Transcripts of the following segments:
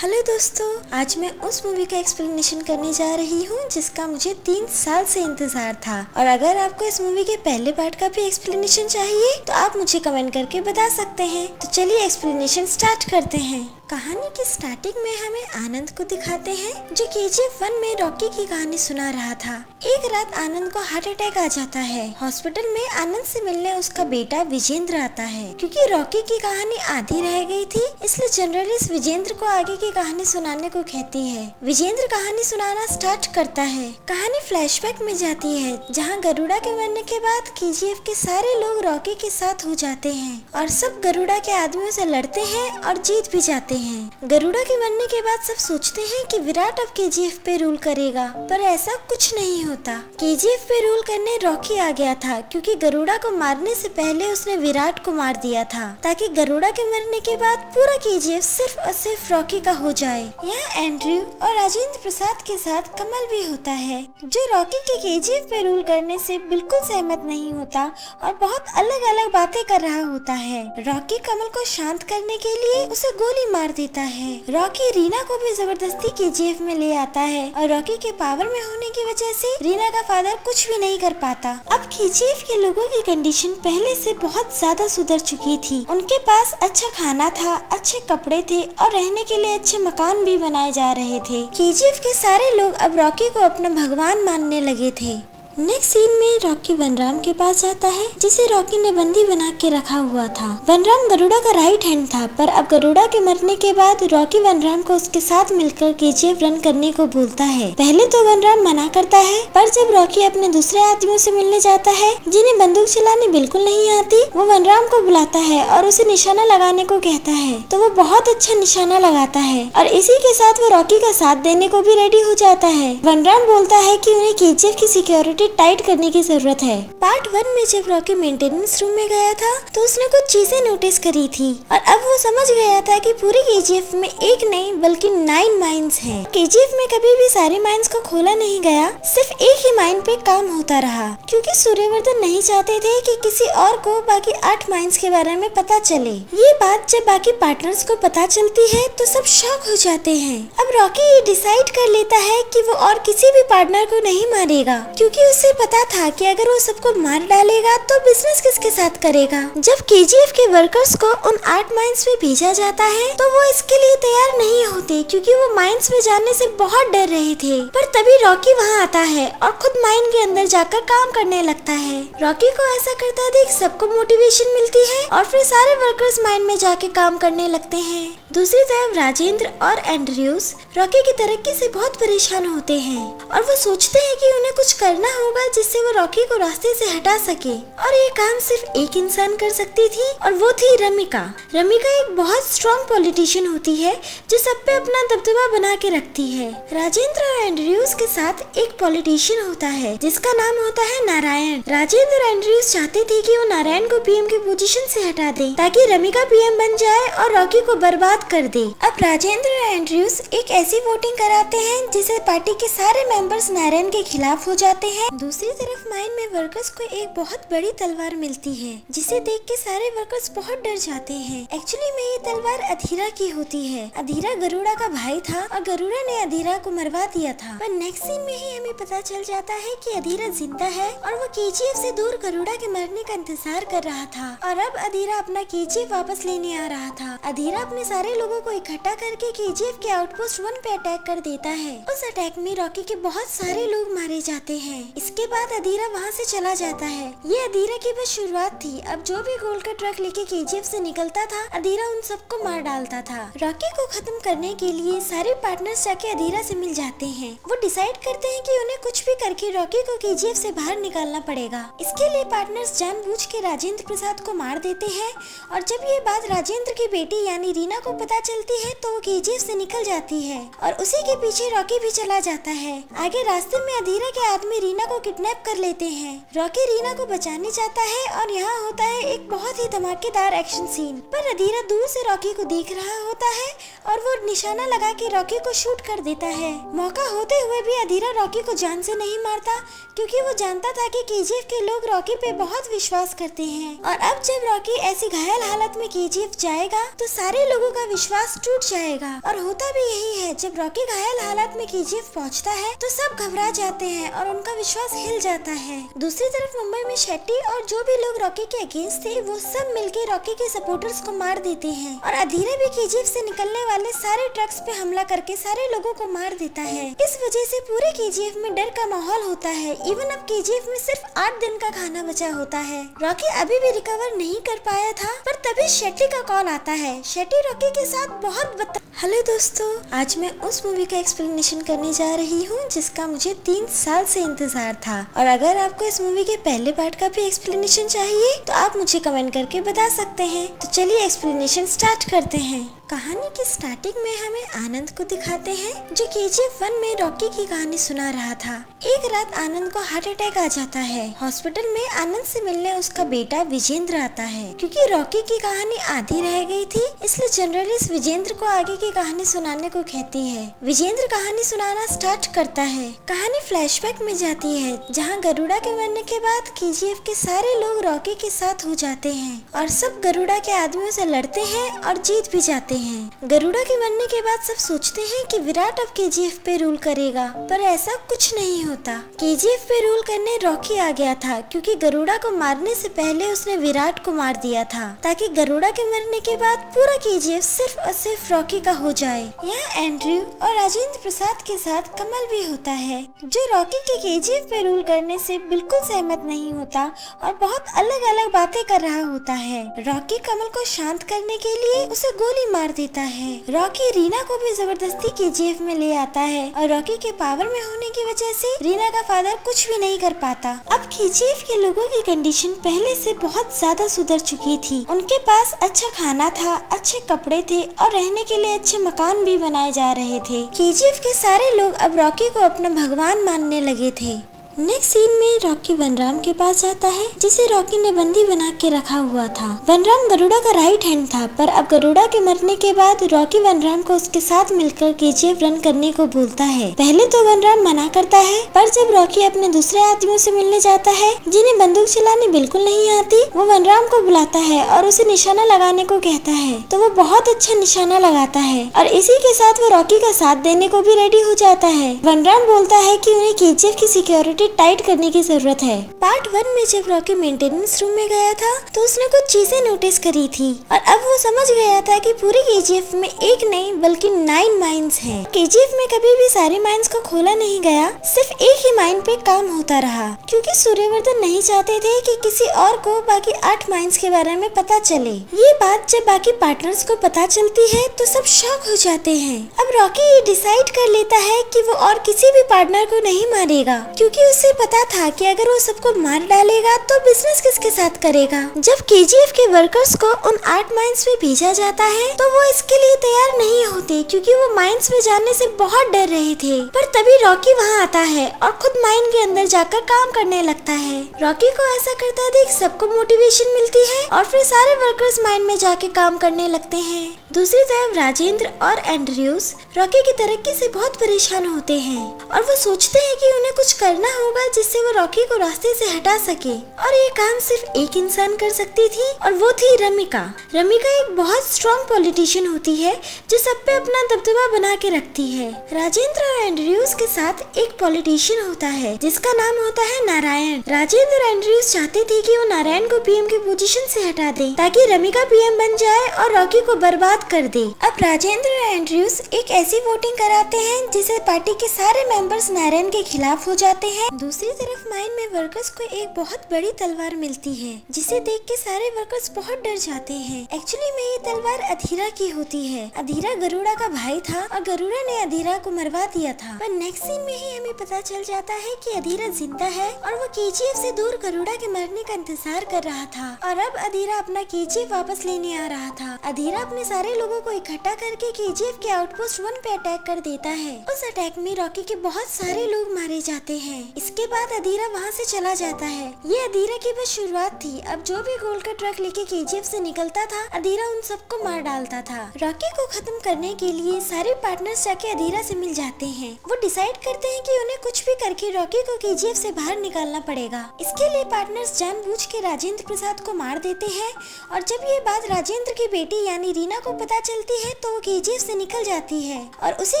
Hello दोस्तों, आज मैं उस मूवी का एक्सप्लेनेशन करने जा रही हूँ जिसका मुझे 3 साल से इंतजार था। और अगर आपको इस मूवी के पहले पार्ट का भी एक्सप्लेनेशन चाहिए तो आप मुझे कमेंट करके बता सकते हैं। तो चलिए एक्सप्लेनेशन स्टार्ट करते हैं। कहानी की स्टार्टिंग में हमें आनंद को दिखाते हैं जो KGF 1 में रॉकी की कहानी सुना रहा था। एक रात आनंद को हार्ट अटैक आ जाता है। हॉस्पिटल में आनंद से मिलने उसका बेटा विजेंद्र आता है। क्योंकि रॉकी की कहानी आधी रह गई थी, इसलिए जर्नलिस्ट विजेंद्र को आगे की कहानी सुनाने को कहती है। विजेंद्र कहानी सुनाना स्टार्ट करता है। कहानी फ्लैशबैक में जाती है जहाँ गरुड़ा के मरने के बाद KGF के सारे लोग रॉकी के साथ हो जाते हैं और सब गरुड़ा के आदमियों से लड़ते हैं और जीत भी जाते हैं। गरुड़ा के मरने के बाद सब सोचते हैं कि विराट अब KGF पे रूल करेगा, पर ऐसा कुछ नहीं होता। KGF पे रूल करने रॉकी आ गया था क्योंकि गरुड़ा को मारने से पहले उसने विराट को मार दिया था ताकि गरुड़ा के मरने के बाद पूरा KGF सिर्फ और सिर्फ रॉकी का हो जाए। यहाँ एंड्रयू और राजेंद्र प्रसाद के साथ कमल भी होता है जो रॉकी के KGF पे रूल करने से बिल्कुल सहमत नहीं होता और बहुत अलग अलग बातें कर रहा होता है। रॉकी कमल को शांत करने के लिए उसे गोली मार देता है। रॉकी रीना को भी जबरदस्ती KGF में ले आता है और रॉकी के पावर में होने की वजह से रीना का फादर कुछ भी नहीं कर पाता। अब KGF के लोगों की कंडीशन पहले से बहुत ज्यादा सुधर चुकी थी। उनके पास अच्छा खाना था, अच्छे कपड़े थे और रहने के लिए अच्छे मकान भी बनाए जा रहे थे। KGF के सारे लोग अब रॉकी को अपना भगवान मानने लगे थे। नेक्स्ट सीन में रॉकी वनराम के पास जाता है जिसे रॉकी ने बंदी बना के रखा हुआ था। वनराम गरुड़ा का राइट हैंड था, पर अब गरुड़ा के मरने के बाद रॉकी वनराम को उसके साथ मिलकर KGF रन करने को बोलता है। पहले तो वनराम मना करता है, पर जब रॉकी अपने दूसरे आदमियों से मिलने जाता है जिन्हें बंदूक चलाने बिल्कुल नहीं आती, वो वनराम को बुलाता है और उसे निशाना लगाने को कहता है। तो वो बहुत अच्छा निशाना लगाता है और इसी के साथ वो रॉकी का साथ देने को भी रेडी हो जाता है। वनराम बोलता है कि उन्हें KGF की सिक्योरिटी टाइट करने की जरूरत है। पार्ट 1 में जब रॉकी मेंटेनेंस रूम में गया था तो उसने कुछ चीजें नोटिस करी थी और अब वो समझ गया था कि पूरी KGF में एक नहीं बल्कि 9 माइंस हैं। KGF में कभी भी सारे माइंस को खोला नहीं गया, सिर्फ एक ही माइन पे काम होता रहा क्योंकि सूर्यवर्धन नहीं चाहते थे कि किसी और को बाकी 8 माइंस के बारे में पता चले। ये बात जब बाकी पार्टनर्स को पता चलती है तो सब शॉक हो जाते हैं। अब रॉकी ये डिसाइड कर लेता है कि वो और किसी भी पार्टनर को नहीं मारेगा क्योंकि उसे पता था कि अगर वो सबको मार डालेगा तो बिजनेस किसके साथ करेगा। जब KGF के वर्कर्स को उन 8 माइंस में भेजा जाता है तो वो इसके लिए तैयार नहीं होते क्योंकि वो माइंस में जाने से बहुत डर रहे थे। पर तभी रॉकी वहाँ आता है और खुद माइन के अंदर जाकर काम करने लगता है। रॉकी को ऐसा करता देख सबको मोटिवेशन मिलती है और फिर सारे वर्कर्स माइन में जाके काम करने लगते हैं। दूसरी तरफ राजेंद्र और एंड्रयूज रॉकी की तरक्की से बहुत परेशान होते हैं और वो सोचते हैं कि उन्हें कुछ करना होगा जिससे वो रॉकी को रास्ते से हटा सके। और ये काम सिर्फ एक इंसान कर सकती थी और वो थी रमिका। रमिका एक बहुत स्ट्रॉन्ग पॉलिटिशियन होती है जो सब पे अपना दबदबा बना के रखती है। राजेंद्र और एंड्रयूज के साथ एक पॉलिटिशियन होता है जिसका नाम होता है नारायण। राजेंद्र और एंड्रयूज चाहते थे कि वो नारायण को PM की पोजीशन से हटा दे ताकि रमिका PM बन जाए और रॉकी को बर्बाद कर दे। अब राजेंद्र और एंड्रयूज एक ऐसी वोटिंग कराते हैं जिसे पार्टी के सारे मेंबर्स नारायण के खिलाफ हो जाते हैं। दूसरी तरफ माइन में वर्कर्स को एक बहुत बड़ी तलवार मिलती है जिसे देख के सारे वर्कर्स बहुत डर जाते हैं। एक्चुअली में ये तलवार अधीरा की होती है। अधीरा गरुड़ा का भाई था और गरुड़ा ने अधीरा को मरवा दिया था। पर नेक्स्ट सीन में ही हमें पता चल जाता है कि अधीरा जिंदा है और वो KGF से दूर गरुड़ा के मरने का इंतजार कर रहा था और अब अधीरा अपना KGF वापस लेने आ रहा था। अधीरा अपने सारे लोगों को इकट्ठा करके KGF के आउटपोस्ट 1 पे अटैक कर देता है। उस अटैक में रॉकी के बहुत सारे लोग मारे जाते हैं। इसके बाद अधीरा वहाँ से चला जाता है। ये अधीरा की बस शुरुआत थी। अब जो भी गोल्ड का ट्रक लेके KGF से निकलता था अधीरा उन सबको मार डालता था। रॉकी को खत्म करने के लिए सारे पार्टनर्स जाके अधीरा से मिल जाते हैं। वो डिसाइड करते हैं कि उन्हें कुछ भी करके रॉकी को KGF से बाहर निकालना पड़ेगा। इसके लिए पार्टनर्स जानबूझ के राजेंद्र प्रसाद को मार देते हैं और जब ये बात राजेंद्र की बेटी यानी रीना को पता चलती है तो वो KGF से निकल जाती है और उसी के पीछे रॉकी भी चला जाता है। आगे रास्ते में अधीरा के आदमी रीना को किडनैप कर लेते हैं। रॉकी रीना को बचाने जाता है और यहाँ होता है एक बहुत ही धमाकेदार एक्शन सीन। पर अधीरा दूर से रॉकी को देख रहा होता है और वो निशाना लगा के रॉकी को शूट कर देता है। मौका होते हुए भी अधीरा रॉकी को जान से नहीं मारता, क्योंकि वो जानता था कि केजीएफ के लोग रॉकी पे बहुत विश्वास करते हैं। और अब जब रॉकी ऐसी घायल हालत में केजीएफ जाएगा तो सारे लोगों का विश्वास टूट जाएगा। और होता भी यही है, जब रॉकी घायल हालत में केजीएफ पहुंचता है तो सब घबरा जाते हैं और उनका विश्वास हिल जाता है। दूसरी तरफ मुंबई में शेट्टी और जो भी लोग रॉकी के अगेंस्ट थे वो सब मिलके रॉकी के सपोर्टर्स को मार देते हैं। और अधीरा भी केजीएफ से निकलने वाले सारे ट्रक्स पे हमला करके सारे लोगों को मार देता है। इस वजह से पूरे केजीएफ में डर का माहौल होता है। इवन अब केजीएफ में सिर्फ 8 दिन का खाना बचा होता है। रॉकी अभी भी रिकवर नहीं कर पाया था, पर तभी शेट्टी का कॉल आता है। शेट्टी रॉकी के साथ बहुत हेलो दोस्तों, आज मैं उस मूवी का एक्सप्लेनेशन करने जा रही हूँ जिसका मुझे 3 साल से इंतजार था। और अगर आपको इस मूवी के पहले पार्ट का भी एक्सप्लेनेशन चाहिए तो आप मुझे कमेंट करके बता सकते हैं। तो चलिए एक्सप्लेनेशन स्टार्ट करते हैं। कहानी की स्टार्टिंग में हमें आनंद को दिखाते हैं, जो केजीएफ 1 में रॉकी की कहानी सुना रहा था। एक रात आनंद को हार्ट अटैक आ जाता है। हॉस्पिटल में आनंद से मिलने उसका बेटा विजेंद्र आता है। क्योंकि रॉकी की कहानी आधी रह गई थी, इसलिए जर्नलिस्ट विजेंद्र को आगे की कहानी सुनाने को कहती है। विजेंद्र कहानी सुनाना स्टार्ट करता है। कहानी फ्लैशबैक में जाती है, जहाँ गरुड़ा के मरने के बाद केजीएफ के सारे लोग रॉकी के साथ हो जाते हैं और सब गरुड़ा के आदमियों से लड़ते हैं और जीत भी जाते हैं। गरुड़ा के मरने के बाद सब सोचते हैं कि विराट अब केजीएफ पे रूल करेगा, पर ऐसा कुछ नहीं होता। केजीएफ पे रूल करने रॉकी आ गया था, क्योंकि गरुड़ा को मारने से पहले उसने विराट को मार दिया था, ताकि गरुड़ा के मरने के बाद पूरा केजीएफ सिर्फ और सिर्फ रॉकी का हो जाए। यहाँ एंड्रयू और राजेंद्र प्रसाद के साथ कमल भी होता है, जो रॉकी के केजीएफ पे रूल करने से बिल्कुल सहमत नहीं होता और बहुत अलग अलग बातें कर रहा होता है। रॉकी कमल को शांत करने के लिए उसे गोली मार देता है। रॉकी रीना को भी जबरदस्ती केजीएफ में ले आता है और रॉकी के पावर में होने की वजह से रीना का फादर कुछ भी नहीं कर पाता। अब केजीएफ के लोगों की कंडीशन पहले से बहुत ज्यादा सुधर चुकी थी। उनके पास अच्छा खाना था, अच्छे कपड़े थे और रहने के लिए अच्छे मकान भी बनाए जा रहे थे। केजीएफ के सारे लोग अब रॉकी को अपना भगवान मानने लगे थे। नेक्स्ट सीन में रॉकी वनराम के पास जाता है, जिसे रॉकी ने बंदी बना के रखा हुआ था। वनराम गरुड़ा का राइट हैंड था, पर अब गरुड़ा के मरने के बाद रॉकी वनराम को उसके साथ मिलकर केजीएफ रन करने को बोलता है। पहले तो वनराम मना करता है, पर जब रॉकी अपने दूसरे आदमियों से मिलने जाता है जिन्हें बंदूक चलानी बिल्कुल नहीं आती, वो वनराम को बुलाता है और उसे निशाना लगाने को कहता है। तो वो बहुत अच्छा निशाना लगाता है और इसी के साथ वो रॉकी का साथ देने को भी रेडी हो जाता है। वनराम बोलता है कि उन्हें केजीएफ की सिक्योरिटी टाइट करने की जरूरत है। पार्ट 1 में जब रॉकी मेंटेनेंस रूम में गया था तो उसने कुछ चीजें नोटिस करी थी और अब वो समझ गया था कि पूरे केजीएफ में एक नहीं बल्कि 9 माइंस हैं। केजीएफ में कभी भी सारे माइंस को खोला नहीं गया, सिर्फ एक ही माइन पे काम होता रहा, क्योंकि सूर्यवर्धन नहीं चाहते थे कि किसी और को बाकी 8 माइंस के बारे में पता चले। ये बात जब बाकी पार्टनर्स को पता चलती है तो सब शॉक हो जाते हैं। अब रॉकी ये डिसाइड कर लेता है कि वो और किसी भी पार्टनर को नहीं मारेगा, क्योंकि उसे पता था कि अगर वो सबको मार डालेगा तो बिजनेस किसके साथ करेगा। जब केजीएफ के वर्कर्स को उन 8 माइंस में भेजा जाता है तो वो इसके लिए तैयार नहीं होते, क्योंकि वो माइंस में जाने से बहुत डर रहे थे। पर तभी रॉकी वहाँ आता है और खुद माइन के अंदर जाकर काम करने लगता है। रॉकी को ऐसा करता देख सबको मोटिवेशन मिलती है और फिर सारे वर्कर्स माइन में जाके काम करने लगते हैं। दूसरी तरफ राजेंद्र और एंड्रयूज रॉकी की तरक्की से बहुत परेशान होते हैं और वो सोचते हैं कि उन्हें कुछ करना होगा जिससे वो रॉकी को रास्ते से हटा सके। और ये काम सिर्फ एक इंसान कर सकती थी और वो थी रमिका। रमिका एक बहुत स्ट्रॉन्ग पॉलिटिशियन होती है जो सब पे अपना दबदबा बना के रखती है। राजेंद्र और एंड्रयूज के साथ एक पॉलिटिशियन होता है जिसका नाम होता है नारायण। राजेंद्र और एंड्रयूज चाहते थे कि वो नारायण को पीएम की पोजीशन से हटा दे, ताकि रमिका पीएम बन जाए और रॉकी को बर्बाद कर दे। अब राजेंद्र और एंड्रयूज एक ऐसी वोटिंग कराते हैं जिसे पार्टी के सारे मेंबर्स नारायण के खिलाफ हो जाते हैं। दूसरी तरफ माइन में वर्कर्स को एक बहुत बड़ी तलवार मिलती है, जिसे देख के सारे वर्कर्स बहुत डर जाते हैं। एक्चुअली में ये तलवार अधीरा की होती है। अधीरा गरुड़ा का भाई था और गरुड़ा ने अधीरा को मरवा दिया था। पर नेक्स्ट सीन में ही हमें पता चल जाता है कि अधीरा जिंदा है और वो केजीएफ से दूर गरुड़ा के मरने का इंतजार कर रहा था। और अब अधीरा अपना केजीएफ वापस लेने आ रहा था। अधीरा अपने सारे सारे लोगों को इकट्ठा करके केजीएफ के आउटपोस्ट 1 पे अटैक कर देता है। उस अटैक में रॉकी के बहुत सारे लोग मारे जाते हैं। इसके बाद अधीरा वहाँ से चला जाता है। ये अधीरा की बस शुरुआत थी। अब जो भी गोल्ड का ट्रक लेके केजीएफ से निकलता था, अधीरा उन सबको मार डालता था। रॉकी को खत्म करने के लिए सारे पार्टनर्स जाके अधीरा से मिल जाते हैं। वो डिसाइड करते हैं कि उन्हें कुछ भी करके रॉकी को केजीएफ से बाहर निकालना पड़ेगा। इसके लिए पार्टनर्स जानबूझ के राजेंद्र प्रसाद को मार देते हैं और जब ये बात राजेंद्र की बेटी यानी रीना को पता चलती है तो वो केजीएफ से निकल जाती है और उसी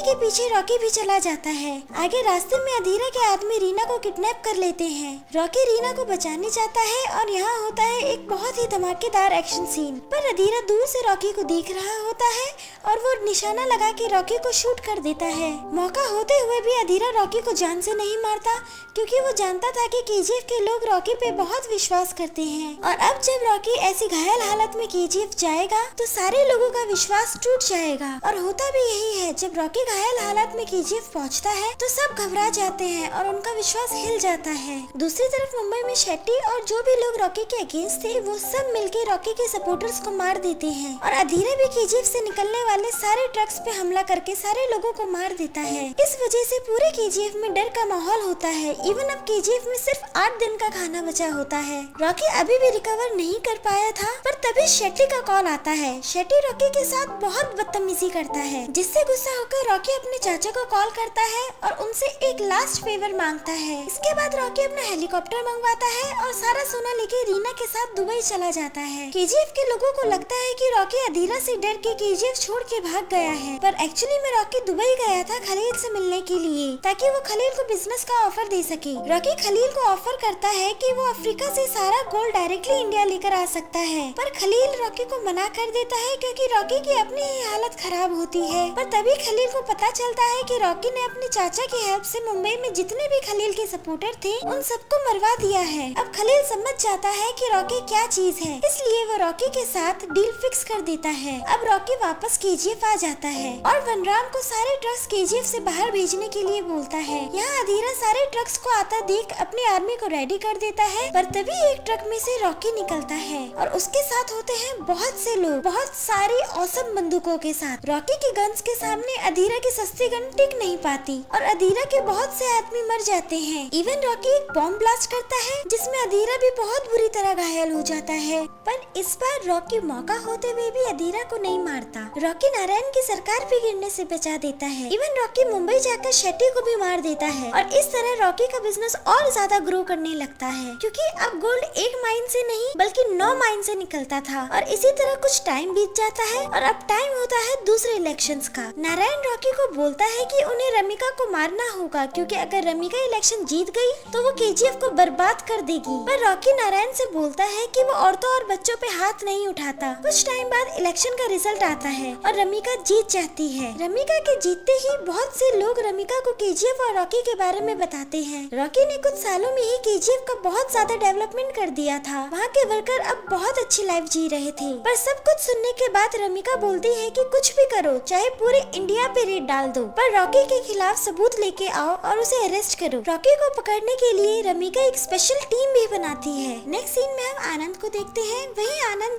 के पीछे रॉकी भी चला जाता है। आगे रास्ते में अधीरा के आदमी रीना को किडनैप कर लेते हैं। रॉकी रीना को बचाने जाता है और यहाँ होता है एक बहुत ही धमाकेदार एक्शन सीन। पर अधीरा दूर से रॉकी को देख रहा होता है और वो निशाना लगा के रॉकी को शूट कर देता है। मौका होते हुए भी अधीरा रॉकी को जान से नहीं मारता क्योंकि वो जानता था कि केजीएफ के लोग रॉकी पे बहुत विश्वास करते हैं और अब जब रॉकी ऐसी घायल हालत में केजीएफ जाएगा तो सारे लोगों का विश्वास टूट जाएगा। और होता भी यही है, जब रॉकी घायल हालत में केजीएफ पहुंचता है तो सब घबरा जाते हैं और उनका विश्वास हिल जाता है। दूसरी तरफ मुंबई में शेट्टी और जो भी लोग रॉकी के अगेंस्ट थे वो सब मिलके रॉकी के सपोर्टर्स को मार देते हैं और अधीरा भी केजीएफ से निकलने वाले सारे ट्रक्स पे हमला करके सारे लोगों को मार देता है। इस वजह से पूरे केजीएफ में डर का माहौल होता है। इवन अब केजीएफ में सिर्फ 8 दिन का खाना बचा होता है। रॉकी अभी भी रिकवर नहीं कर पाया था पर तभी शेट्टी का कॉल आता है। शेट्टी रॉकी के साथ बहुत बदतमीजी करता है जिससे गुस्सा होकर रॉकी अपने चाचा को कॉल करता है और उनसे एक लास्ट फेवर मांगता है। इसके बाद रॉकी अपना हेलीकॉप्टर मंगवाता है और सारा सोना लेके रीना के साथ दुबई चला जाता है। केजीएफ के लोगों को लगता है कि रॉकी अधीरा से डर के केजीएफ छोड़ के भाग गया है पर एक्चुअली में रॉकी दुबई गया था खलील से मिलने के लिए ताकि वो खलील को बिजनेस का ऑफर दे सके। रॉकी खलील को ऑफर करता है कि वो अफ्रीका से सारा गोल्ड डायरेक्टली इंडिया लेकर आ सकता है पर खलील रॉकी को मना कर देता है क्योंकि रॉकी की अपनी ही हालत खराब होती है। पर तभी खलील को पता चलता है कि रॉकी ने अपने चाचा की हेल्प से मुंबई में जितने भी खलील के सपोर्टर थे उन सबको मरवा दिया है। अब खलील समझ जाता है कि रॉकी क्या चीज है, इसलिए वो रॉकी के साथ डील फिक्स कर देता है। अब रॉकी वापस केजीएफ आ जाता है और वनराम को सारे ट्रक्स केजीएफ से बाहर भेजने के लिए बोलता है। यहाँ अधीरा सारे ट्रक्स को आता देख अपनी आर्मी को रेडी कर देता है पर तभी एक ट्रक में से रॉकी निकलता है और उसके साथ होते हैं बहुत से लोग बहुत सारी औसम बंदूकों के साथ। रॉकी की गन्स के सामने अधीरा की सस्ती गन टिक नहीं पाती और अधीरा के बहुत से आदमी मर जाते हैं। इवन रॉकी एक बॉम्ब ब्लास्ट करता है जिसमें अधीरा भी बहुत बुरी तरह घायल हो जाता है पर इस बार रॉकी मौका होते हुए भी अधीरा को नहीं मारता। रॉकी नारायण की सरकार भी गिरने से बचा देता है। इवन रॉकी मुंबई जाकर शेट्टी को भी मार देता है और इस तरह रॉकी का बिजनेस और ज्यादा ग्रो करने लगता है क्योंकि अब गोल्ड एक माइन से नहीं बल्कि 9 माइन से निकलता था। और इसी तरह कुछ टाइम बीत जाता है और अब टाइम होता है दूसरे इलेक्शंस का। नारायण रॉकी को बोलता है कि उन्हें रमिका को मारना होगा क्योंकि अगर रमिका इलेक्शन जीत गई तो वो केजीएफ को बर्बाद कर देगी। पर रॉकी नारायण से बोलता है कि वो औरतों और बच्चों पे हाथ नहीं उठाता। कुछ टाइम बाद इलेक्शन का रिजल्ट आता है और रमिका जीत जाती है। रमिका के जीतते ही बहुत से लोग रमिका को केजीएफ और रॉकी के बारे में बताते हैं। रॉकी ने कुछ सालों में ही केजीएफ का बहुत ज्यादा डेवलपमेंट कर दिया था। वहाँ के वर्कर अब बहुत अच्छी लाइफ जी रहे थे। पर सब कुछ सुनने के बाद रमिका बोलती है कि कुछ भी करो चाहे पूरे इंडिया पे रेड डाल दो पर रॉकी के खिलाफ सबूत लेके आओ और उसे अरेस्ट करो। रॉकी को पकड़ने के लिए रमिका एक स्पेशल टीम भी बनाती है। नेक्स्ट सीन में हम आनंद को देखते हैं। वही आनंद